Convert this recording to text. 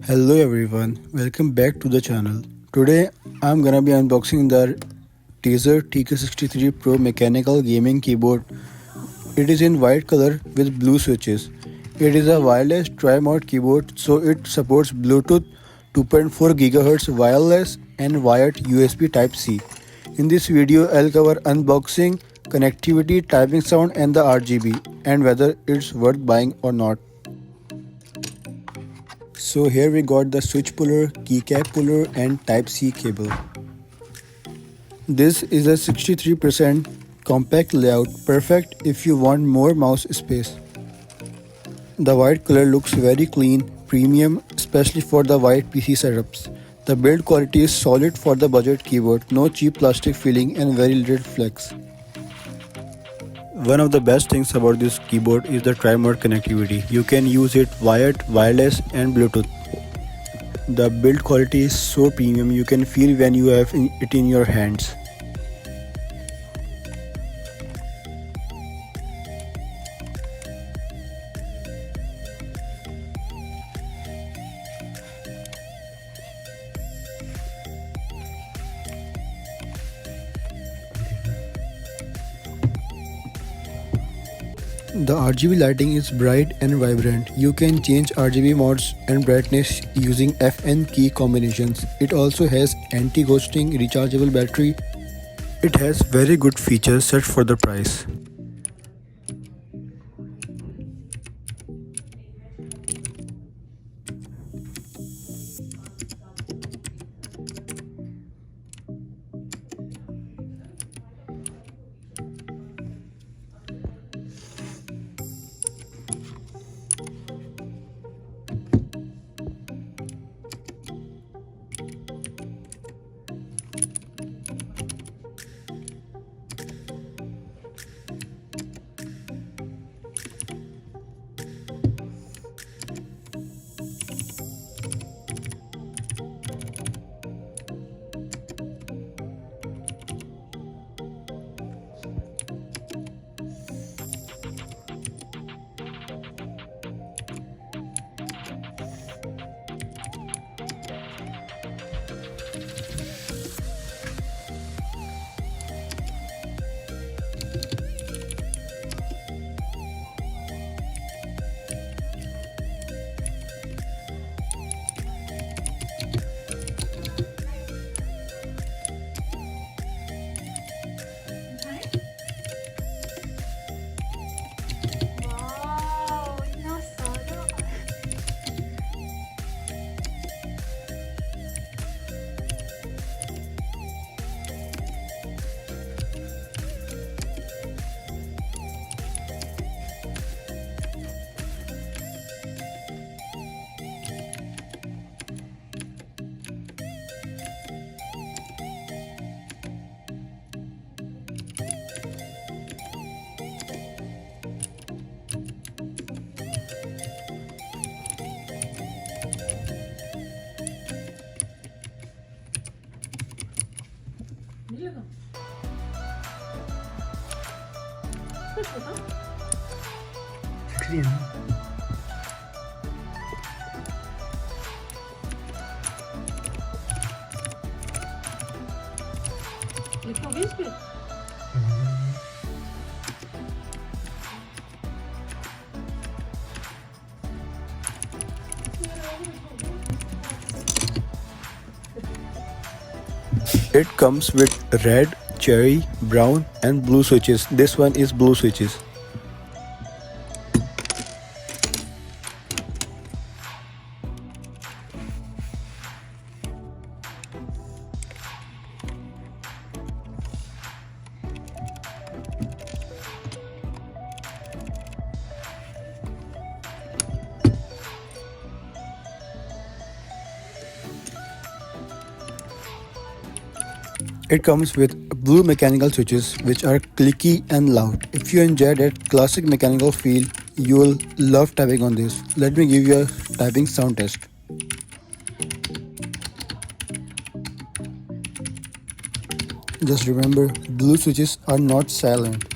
Hello everyone, welcome back to the channel. Today I'm gonna be unboxing the Tezzare TK63 Pro mechanical gaming keyboard. It is in white color with blue switches. It is a wireless tri-mode keyboard, so it supports Bluetooth 2.4 GHz wireless and wired USB Type-C. In this video I'll cover unboxing, connectivity, typing sound and the RGB and whether it's worth buying or not. So here we got the switch puller, keycap puller and Type-C cable. This is a 63% compact layout, perfect if you want more mouse space. The white color looks very clean, premium, especially for the white PC setups. The build quality is solid for the budget keyboard, no cheap plastic feeling and very little flex. One of the best things about this keyboard is the tri-mode connectivity. You can use it wired, wireless and Bluetooth. The build quality is so premium you can feel when you have it in your hands. The RGB lighting is bright and vibrant. You can change RGB modes and brightness using FN key combinations. It also has anti-ghosting rechargeable battery. It has very good features set for the price. It comes with red, cherry, brown and blue switches. This one is blue switches. It comes with blue mechanical switches which are clicky and loud. If you enjoy that classic mechanical feel, you will love typing on this. Let me give you a typing sound test. Just remember, blue switches are not silent.